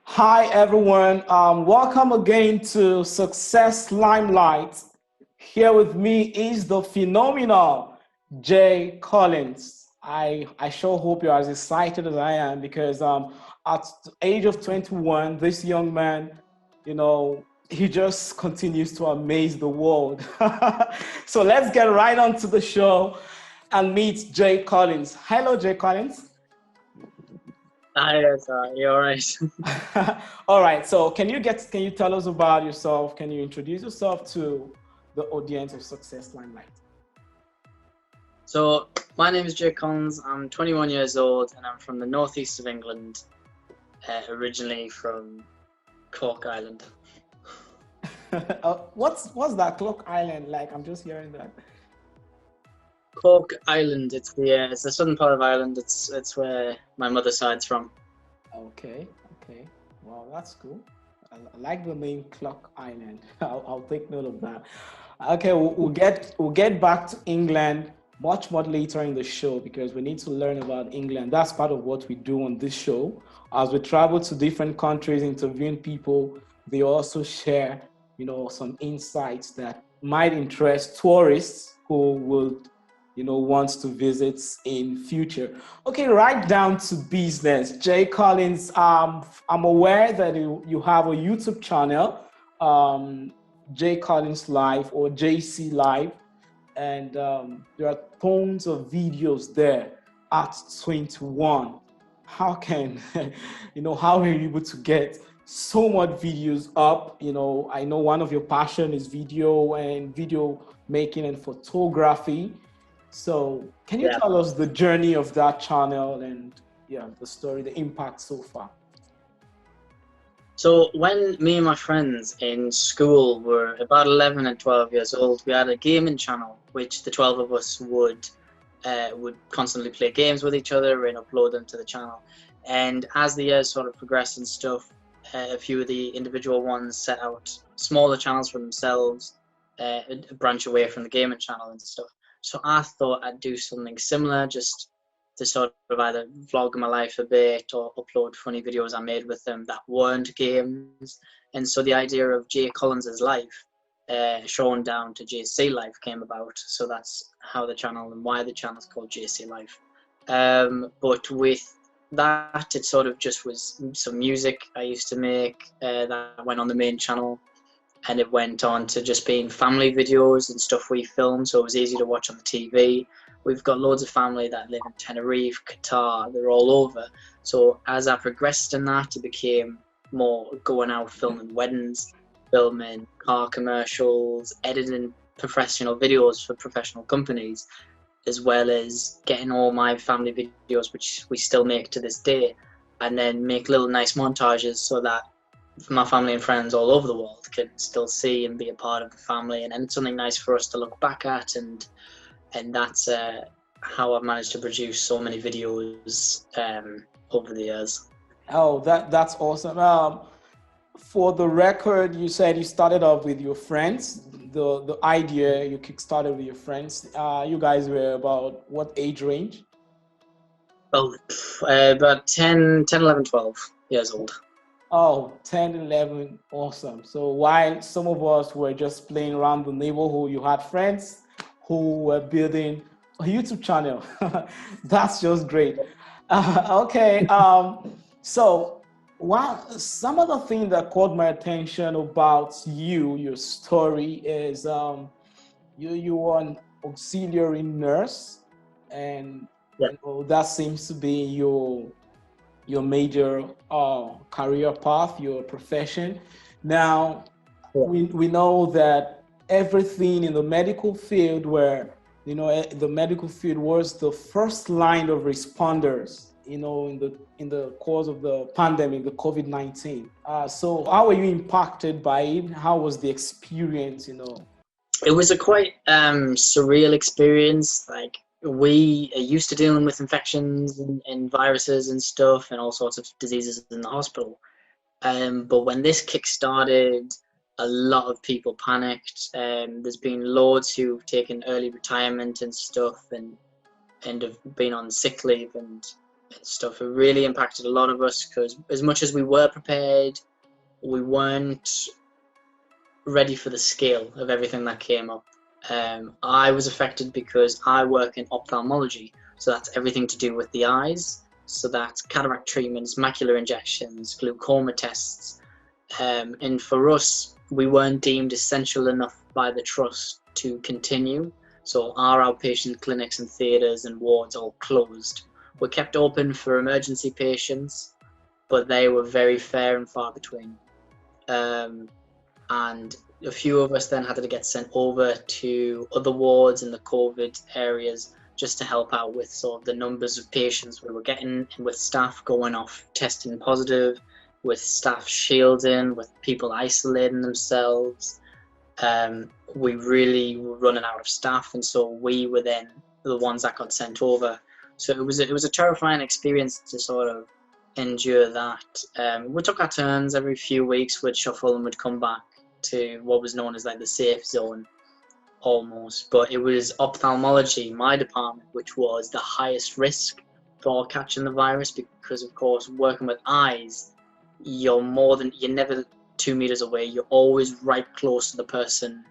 Hi, everyone. Welcome again to Success Limelight. Here with me is the phenomenal Jay Collins. I sure hope you're as excited as I am because at the age of 21, this young man, he just continues to amaze the world. So let's get right on to the show and meet Jay Collins. Hello, Jay Collins. Hi, you're all right. All right. So can you tell us about yourself? Can you introduce yourself to the audience of Success Limelight? So, my name is Jake Collins. I'm 21 years old and I'm from the northeast of England, originally from Cork Island. What's that Clock Island like? I'm just hearing that. Cork Island, it's the southern part of Ireland. It's where my mother's side's from. Okay. Okay. Well, that's cool. I like the name Clock Island. I'll take note of that. Okay, we'll get back to England much later in the show because we need to learn about England. That's part of what we do on this show. As we travel to different countries, interviewing people, they also share, some insights that might interest tourists who will, want to visit in future. Okay, right down to business. Jay Collins, I'm aware that you have a YouTube channel, Jay Collins Live or JC Live, and there are tons of videos there at 21. How can, how are you able to get so much videos up? I know one of your passion is video and video making and photography. So, can you Yeah. tell us the journey of that channel and yeah, the story, the impact so far? So, when me and my friends in school were about 11 and 12 years old, we had a gaming channel which the 12 of us would constantly play games with each other and upload them to the channel. And as the years sort of progressed and stuff, a few of the individual ones set out smaller channels for themselves, branch away from the gaming channel and stuff. So I thought I'd do something similar, just to sort of either vlog my life a bit or upload funny videos I made with them that weren't games. And so the idea of Jay Collins's life, shown down to JC Life, came about. So that's how the channel and why the channel is called JC Life. But with that, it sort of just was some music I used to make that went on the main channel, and it went on to just being family videos and stuff we filmed, so it was easy to watch on the TV. We've got loads of family that live in Tenerife, Qatar, they're all over. So as I progressed in that, it became more going out filming weddings, filming car commercials, editing professional videos for professional companies, as well as getting all my family videos, which we still make to this day, and then make little nice montages so that my family and friends all over the world can still see and be a part of the family, and it's something nice for us to look back at, and that's how I've managed to produce so many videos over the years. Oh, that's awesome. For the record, you said you started off with your friends. The idea you kickstarted with your friends. You guys were about what age range? Oh, about 10, 11, 12 years old. Oh, 10, 11. Awesome. So while some of us were just playing around the neighborhood, you had friends who were building a YouTube channel. That's just great. Okay. So some of the things that caught my attention about your story is you were an auxiliary nurse, and Yeah, that seems to be your major career path, your profession. Now, yeah. we know that everything in the medical field, where the medical field was the first line of responders, in the course of the pandemic, the COVID-19. So, how were you impacted by it? How was the experience? It was a quite surreal experience. Like, we are used to dealing with infections and viruses and stuff and all sorts of diseases in the hospital. But when this kick started, a lot of people panicked. There's been loads who've taken early retirement and stuff, and have been on sick leave. And and stuff. It really impacted a lot of us because as much as we were prepared, we weren't ready for the scale of everything that came up. I was affected because I work in ophthalmology, so that's everything to do with the eyes. So that's cataract treatments, macular injections, glaucoma tests. And for us, we weren't deemed essential enough by the trust to continue. So our outpatient clinics and theatres and wards all closed. We're kept open for emergency patients, but they were very few and far between. And a few of us then had to get sent over to other wards in the COVID areas just to help out with sort of the numbers of patients we were getting, and with staff going off testing positive, with staff shielding, with people isolating themselves. We really were running out of staff, and so we were then the ones that got sent over. So it was a terrifying experience to sort of endure that. We took our turns every few weeks. We'd shuffle and we'd come back to what was known as like the safe zone almost, but it was ophthalmology, my department, which was the highest risk for catching the virus because of course working with eyes, you're never 2 meters away, you're always right close to the person,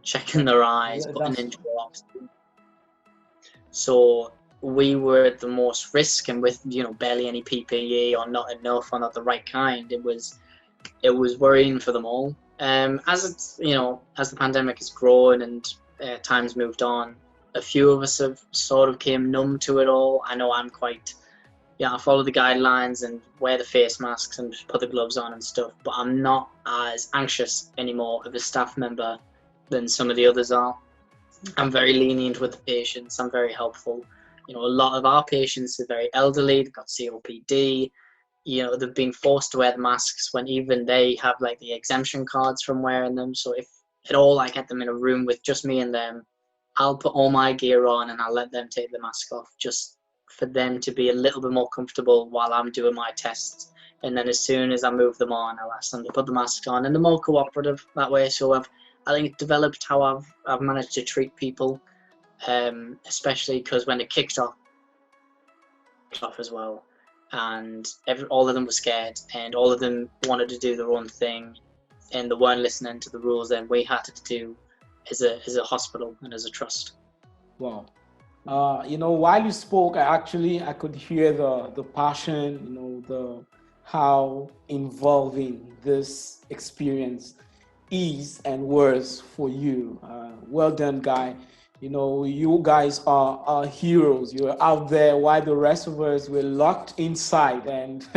checking their eyes, putting into drops. So we were at the most risk, and with barely any PPE or not enough or not the right kind, it was worrying for them all. As the pandemic has grown and time's moved on, a few of us have sort of came numb to it all. I know I'm quite, I follow the guidelines and wear the face masks and put the gloves on and stuff, but I'm not as anxious anymore of a staff member than some of the others are. I'm very lenient with the patients. I'm very helpful. A lot of our patients are very elderly. They've got COPD. They've been forced to wear the masks when even they have like the exemption cards from wearing them. So if at all I get them in a room with just me and them, I'll put all my gear on and I'll let them take the mask off just for them to be a little bit more comfortable while I'm doing my tests. And then as soon as I move them on, I'll ask them to put the mask on, and they're more cooperative that way. So I think it's developed how I've managed to treat people, especially because when it kicked off as well, and all of them were scared, and all of them wanted to do their own thing, and they weren't listening to the rules that we had to do as a hospital and as a trust. Wow. While you spoke, I could hear the passion, how involving this experience is and was for you. Well done, Guy. You guys are heroes. You're out there while the rest of us were locked inside. And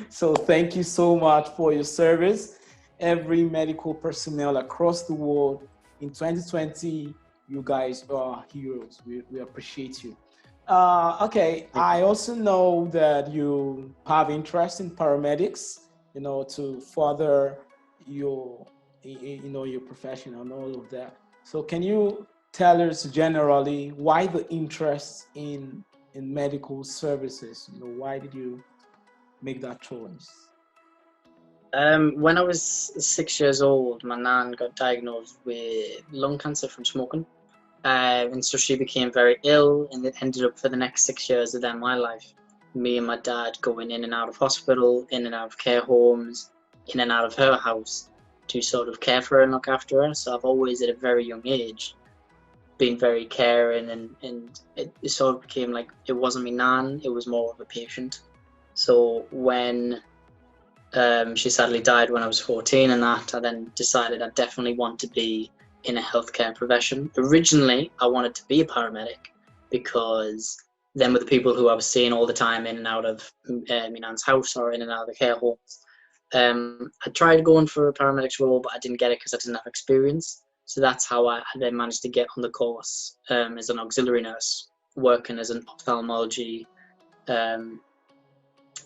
so thank you so much for your service. Every medical personnel across the world in 2020, you guys are heroes. We appreciate you. Okay, I also know that you have interest in paramedics, to further your profession and all of that. So can you tell us generally why the interest in medical services? Why did you make that choice? When I was 6 years old, my nan got diagnosed with lung cancer from smoking. And so she became very ill, and it ended up for the next 6 years of my life, me and my dad going in and out of hospital, in and out of care homes, in and out of her house to sort of care for her and look after her. So I've always, at a very young age, been very caring, and it sort of became like it wasn't me nan, it was more of a patient. So when she sadly died when I was 14 and that, I then decided I definitely want to be in a healthcare profession. Originally, I wanted to be a paramedic because them were the people who I was seeing all the time in and out of my nan's house or in and out of the care homes. I tried going for a paramedic's role, but I didn't get it because I didn't have experience. So that's how I then managed to get on the course as an auxiliary nurse, working as an ophthalmology in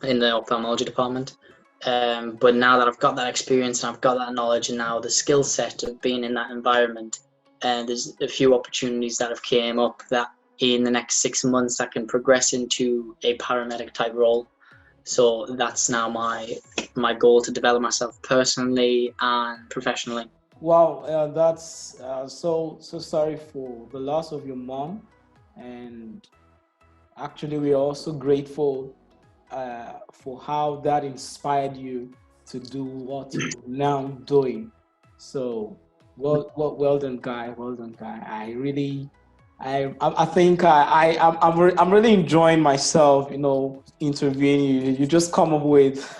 the ophthalmology department. But now that I've got that experience and I've got that knowledge and now the skill set of being in that environment, and there's a few opportunities that have came up that in the next 6 months I can progress into a paramedic type role. So that's now my goal, to develop myself personally and professionally. Wow, that's so sorry for the loss of your mom, and Actually, we are also grateful for how that inspired you to do what you're now doing. So, well done, guy. Well done, guy. I really, I think I'm really enjoying myself. Interviewing you. You just come up with,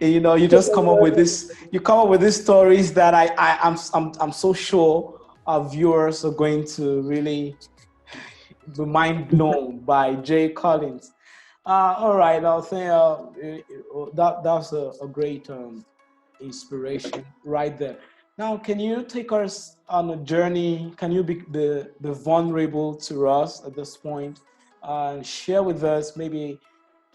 you just come up with this. You come up with these stories that I'm so sure our viewers are going to really be mind blown by Jay Collins. All right, I'll say that's a great inspiration right there. Now, can you take us on a journey? Can you be the vulnerable to us at this point? Share with us maybe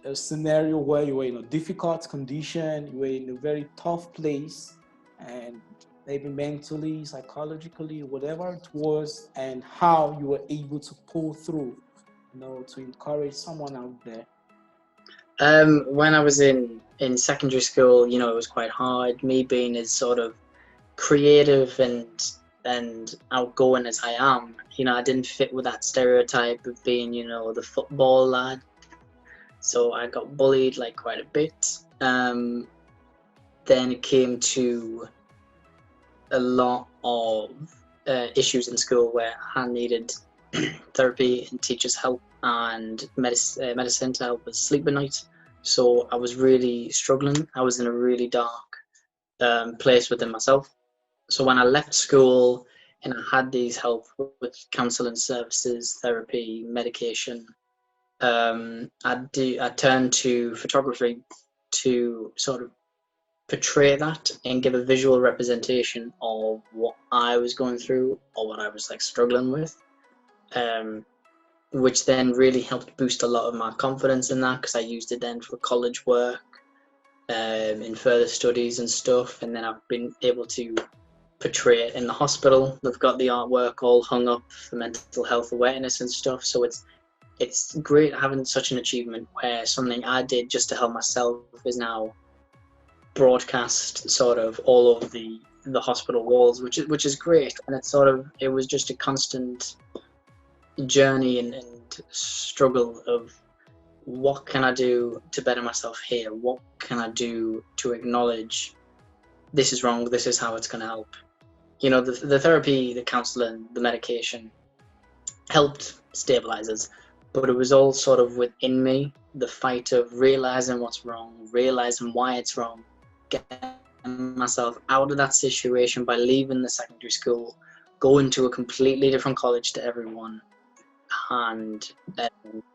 a scenario where you were in a difficult condition, you were in a very tough place, and maybe mentally, psychologically, whatever it was, and how you were able to pull through, to encourage someone out there. When I was in secondary school, it was quite hard. Me being as sort of creative and outgoing as I am, I didn't fit with that stereotype of being, the football lad. So I got bullied like quite a bit. Then it came to a lot of issues in school where I needed therapy and teachers' help and medicine to help with sleep at night. So I was really struggling. I was in a really dark place within myself. So when I left school and I had these help with counselling services, therapy, medication, I turned to photography to sort of portray that and give a visual representation of what I was going through or what I was like struggling with, which then really helped boost a lot of my confidence in that, because I used it then for college work, in further studies and stuff, and then I've been able to portray it in the hospital. They've got the artwork all hung up for mental health awareness and stuff, so it's great having such an achievement where something I did just to help myself is now broadcast sort of all over the hospital walls, which is great. And it was just a constant journey and struggle of what can I do to better myself here? What can I do to acknowledge this is wrong, this is how it's going to help? The therapy, the counseling, the medication helped stabilize us, but it was all sort of within me, the fight of realizing what's wrong, realizing why it's wrong, getting myself out of that situation by leaving the secondary school, going to a completely different college to everyone, and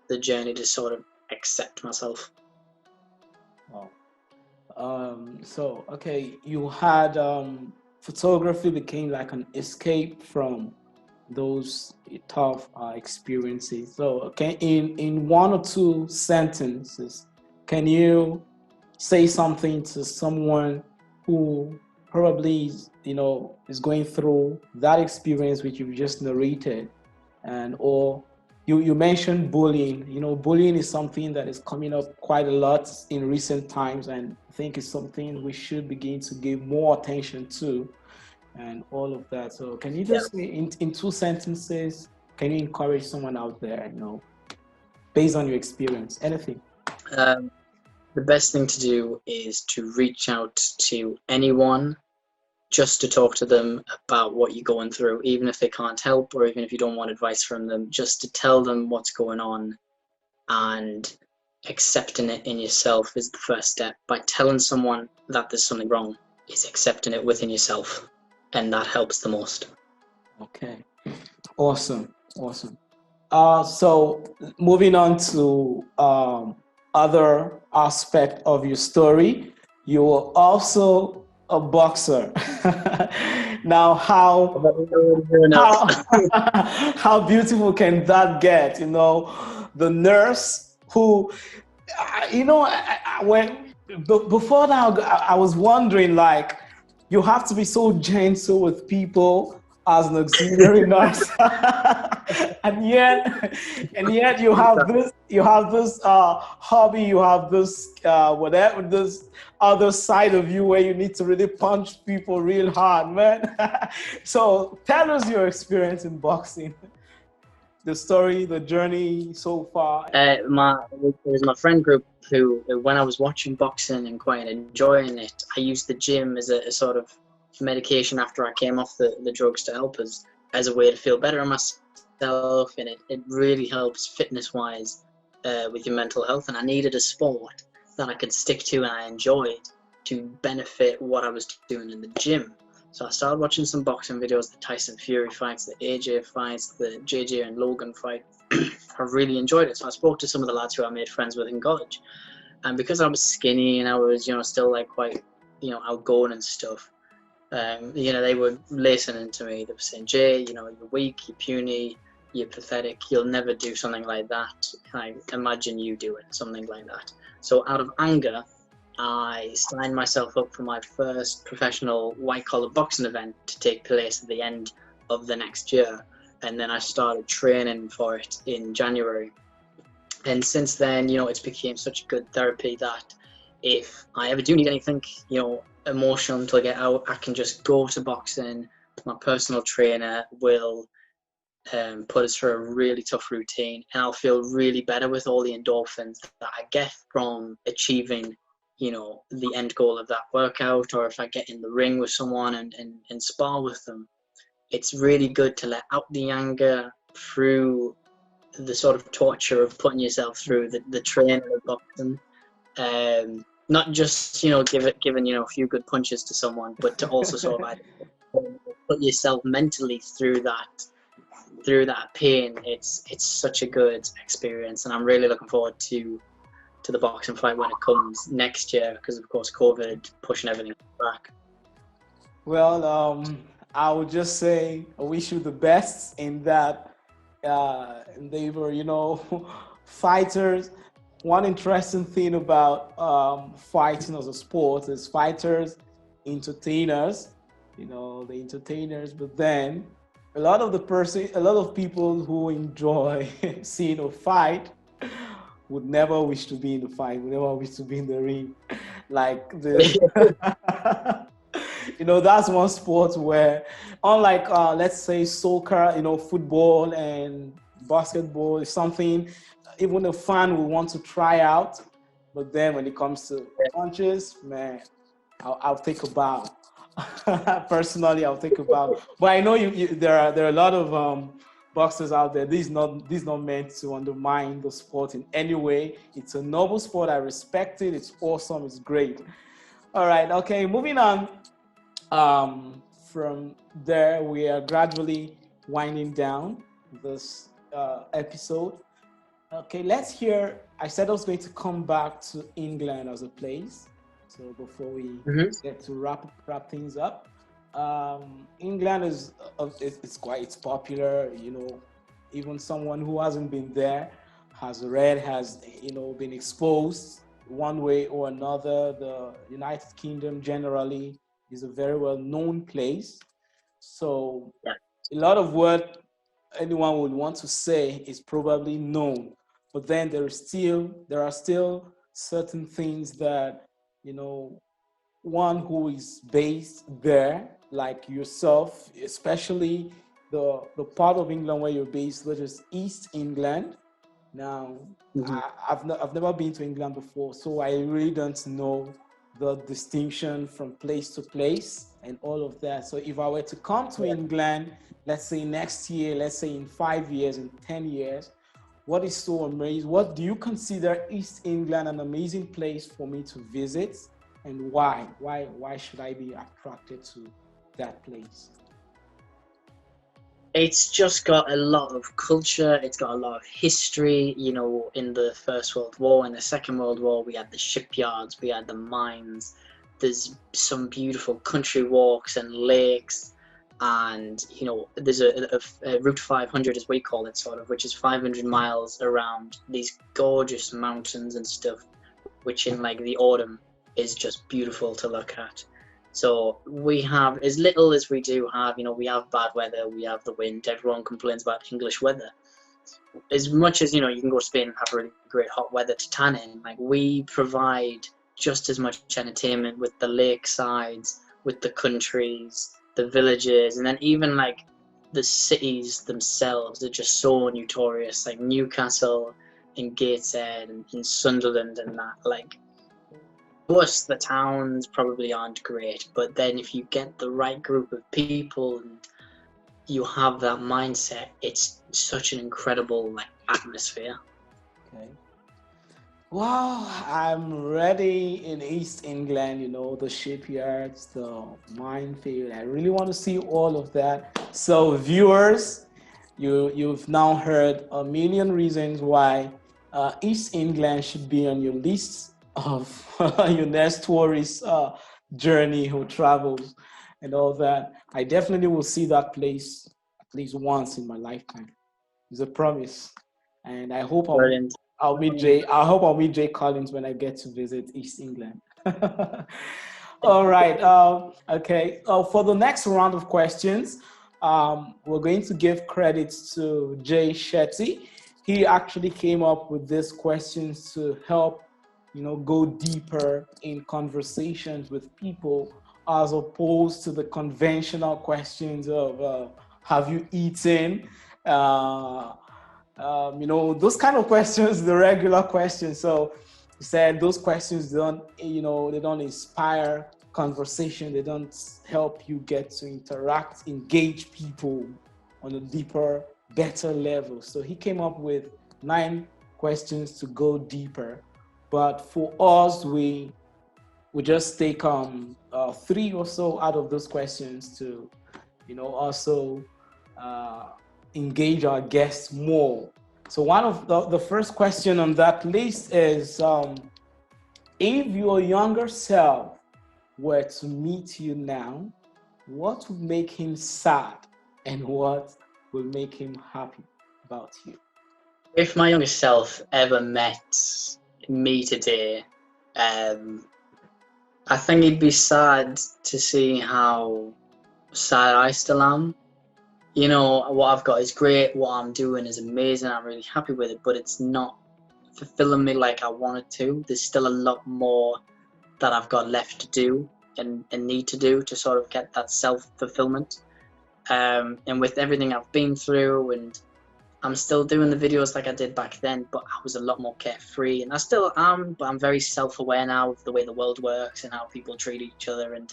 the journey to sort of accept myself. Wow. Okay, you had photography became like an escape from those tough experiences. So, in one or two sentences, can you say something to someone who probably is going through that experience which you've just narrated, or you mentioned bullying. Bullying is something that is coming up quite a lot in recent times, and I think it's something we should begin to give more attention to, and all of that. So can you just say in two sentences, can you encourage someone out there, based on your experience, anything? The best thing to do is to reach out to anyone just to talk to them about what you're going through, even if they can't help or even if you don't want advice from them, just to tell them what's going on, and accepting it in yourself is the first step. By telling someone that there's something wrong is accepting it within yourself, and that helps the most. Okay, awesome. So moving on to other aspect of your story, you were also a boxer. Now, how how beautiful can that get? The nurse who, before now, I was wondering, like, you have to be so gentle with people as an auxiliary nurse, and yet you have this hobby, you have this whatever, this other side of you where you need to really punch people real hard, man. So tell us your experience in boxing. the story, the journey so far? It was my friend group who, when I was watching boxing and quite enjoying it, I used the gym as a sort of medication after I came off the drugs to help us as a way to feel better in myself, and it really helps fitness-wise with your mental health. And I needed a sport that I could stick to and I enjoyed to benefit what I was doing in the gym. So I started watching some boxing videos, the Tyson Fury fights, the AJ fights, the JJ and Logan fight. I really enjoyed it. So I spoke to some of the lads who I made friends with in college. And because I was skinny and I was, still like quite, outgoing and stuff, they were listening to me. They were saying, Jay, you're weak, you're puny, you're pathetic. You'll never do something like that. I imagine you do it, something like that. So out of anger, I signed myself up for my first professional white-collar boxing event to take place at the end of the next year. And then I started training for it in January. And since then, it's become such good therapy that if I ever do need anything, emotional to get out, I can just go to boxing. My personal trainer will put us through a really tough routine, and I'll feel really better with all the endorphins that I get from achieving the end goal of that workout, or if I get in the ring with someone and spar with them. It's really good to let out the anger through the sort of torture of putting yourself through the training of boxing. Not just, giving, a few good punches to someone, but to also sort of put yourself mentally through that pain. It's such a good experience, and I'm really looking forward to the boxing fight when it comes next year, because of course COVID pushing everything back. Well, I would just say I wish you the best in that endeavor. Fighters. One interesting thing about fighting as a sport is fighters, entertainers. The entertainers, but then a lot of people who enjoy seeing a fight would never wish to be in the fight, would never wish to be in the ring. Like this. That's one sport where, unlike let's say soccer, football and basketball is something even a fan will want to try out. But then when it comes to punches, man, I'll take a bow. Personally, I'll take a bow. But I know there are a lot of boxers out there. This is not meant to undermine the sport in any way. It's a noble sport. I respect it. It's awesome. It's great. All right. Okay. Moving on. From there, we are gradually winding down this episode. Okay, let's hear. I said I was going to come back to England as a place. So before we get to wrap things up, England it's popular. Even someone who hasn't been there has been exposed one way or another. The United Kingdom generally is a very well known place. So a lot of what anyone would want to say is probably known, but then there are still certain things that one who is based there, like yourself, especially the part of England where you're based, which is East England. Now, I've never been to England before, so I really don't know the distinction from place to place and all of that. So if I were to come to England, let's say next year, let's say in 5 years, in 10 years, what is so amazing? What do you consider East England an amazing place for me to visit, and why? Why should I be attracted to that place? It's just got a lot of culture. It's got a lot of history. In the First World War, in the Second World War, we had the shipyards, we had the mines. There's some beautiful country walks and lakes, and there's a Route 500, as we call it, sort of, which is 500 miles around these gorgeous mountains and stuff, which in like the autumn is just beautiful to look at. So we have, as little as we do have, we have bad weather, we have the wind. Everyone complains about English weather. As much as you can go to Spain and have really great hot weather to tan in, like we provide just as much entertainment with the lakesides, with the countries, the villages, and then even like the cities themselves are just so notorious, like Newcastle and Gateshead and Sunderland and that. Like, plus the towns probably aren't great, but then if you get the right group of people and you have that mindset, it's such an incredible like atmosphere. Okay. Well, I'm ready in East England, you know, the shipyards, the minefield. I really want to see all of that. So, viewers, you've now heard a million reasons why East England should be on your list of your next tourist journey who travels and all that. I definitely will see that place at least once in my lifetime. It's a promise, and Brilliant. I hope I'll meet Jay Collins when I get to visit East England. All right. Okay. For the next round of questions, we're going to give credits to Jay Shetty. He actually came up with these questions to help, you know, go deeper in conversations with people, as opposed to the conventional questions of "Have you eaten?" Uh, you know, those kind of questions, the regular questions. So he said those questions don't, you know, they don't inspire conversation. They don't help you get to interact, engage people on a deeper, better level. So he came up with 9 questions to go deeper. But for us, we just take 3 or so out of those questions to, you know, also uh, engage our guests more. So one of the first question on that list is, if your younger self were to meet you now, what would make him sad and what would make him happy about you? If my younger self ever met me today, I think he'd be sad to see how sad I still am. You know, what I've got is great, what I'm doing is amazing, I'm really happy with it, but it's not fulfilling me like I want it to. There's still a lot more that I've got left to do and need to do to sort of get that self-fulfillment. And with everything I've been through, and I'm still doing the videos like I did back then, but I was a lot more carefree, and I still am, but I'm very self-aware now of the way the world works and how people treat each other, and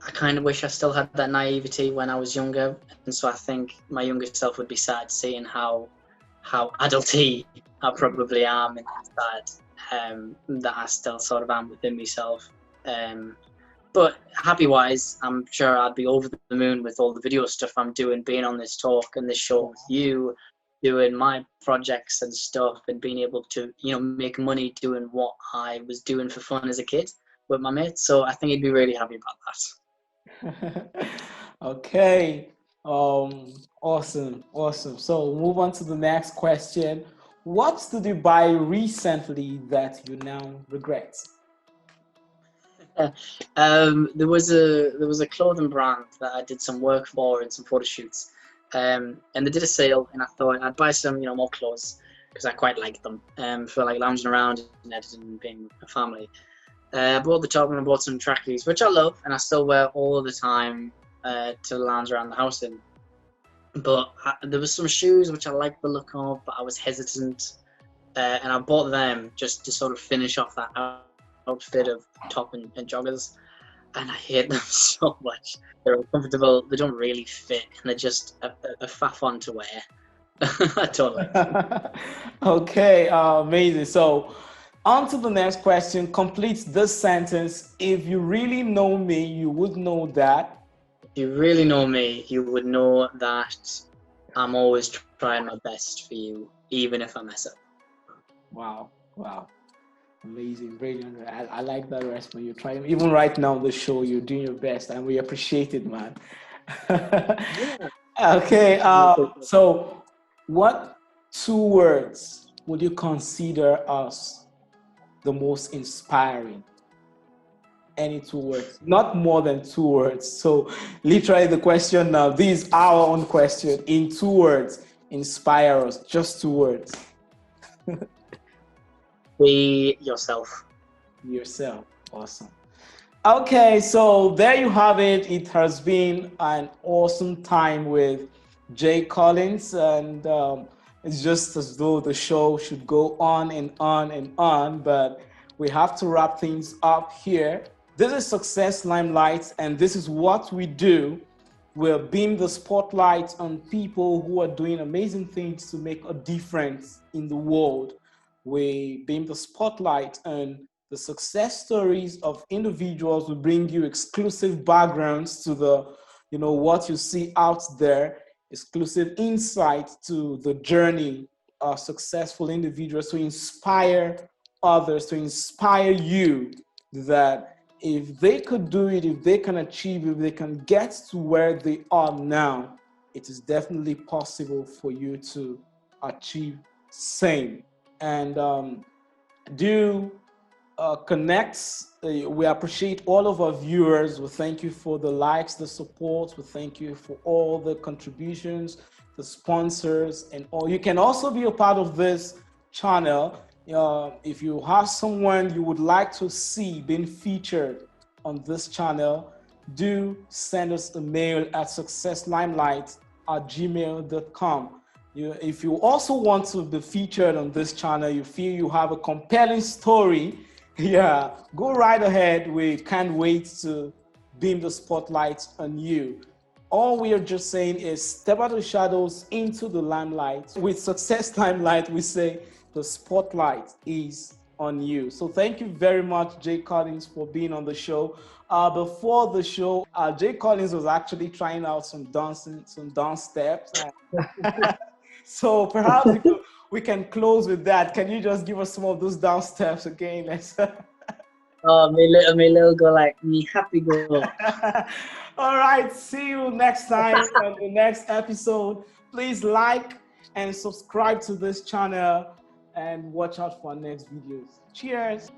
I kind of wish I still had that naivety when I was younger, and so I think my younger self would be sad seeing how adulty I probably am inside, that I still sort of am within myself. But happy-wise, I'm sure I'd be over the moon with all the video stuff I'm doing, being on this talk and this show with you, doing my projects and stuff, and being able to, you know, make money doing what I was doing for fun as a kid with my mates. So I think he'd be really happy about that. Okay. Awesome. So we'll move on to the next question. What did you buy recently that you now regret? There was a clothing brand that I did some work for and some photo shoots, and they did a sale, and I thought I'd buy some, you know, more clothes because I quite like them, for like lounging around and editing and being a family. I bought the top and I bought some trackies, which I love and I still wear all the time to lounge around the house in. But there was some shoes which I liked the look of, but I was hesitant, and I bought them just to sort of finish off that outfit of top and joggers, and I hate them so much. They're uncomfortable, they don't really fit, and they're just a faff on to wear. I don't like them. Okay, amazing. So on to the next question. Complete this sentence. If you really know me, you would know that. If you really know me, you would know that I'm always trying my best for you, even if I mess up. Wow. Amazing, brilliant. I like that response. You're trying, even right now on the show, you're doing your best, and we appreciate it, man. Yeah. Okay, so what 2 words would you consider us the most inspiring? Any 2 words, not more than 2 words. So literally the question now, this is our own question. In 2 words, inspire us, just 2 words. Be yourself. Yourself. Awesome. Okay, so there you have it. It has been an awesome time with Jay Collins, and it's just as though the show should go on and on and on, but we have to wrap things up here. This is Success Limelight, and this is what we do. We'll beam the spotlight on people who are doing amazing things to make a difference in the world. We beam the spotlight on the success stories of individuals. We bring you exclusive backgrounds to what you see out there, exclusive insight to the journey of successful individuals to inspire others, to inspire you that if they could do it, if they can achieve, if they can get to where they are now, it is definitely possible for you to achieve same. And do connects. We appreciate all of our viewers. We thank you for the likes, the support. We thank you for all the contributions, the sponsors, and all. You can also be a part of this channel. If you have someone you would like to see being featured on this channel, do send us a mail at successlimelight@gmail.com. If you also want to be featured on this channel, you feel you have a compelling story, yeah, go right ahead. We can't wait to beam the spotlight on you. All we are just saying is step out of the shadows into the limelight. With Success Limelight, we say the spotlight is on you. So thank you very much, Jay Collins, for being on the show. Before the show, Jay Collins was actually trying out some dancing, some dance steps. So perhaps we can close with that. Can you just give us some of those dance steps again? Let's Oh, my little girl like me happy go. All right, see you next time on the next episode. Please like and subscribe to this channel and watch out for our next videos. Cheers.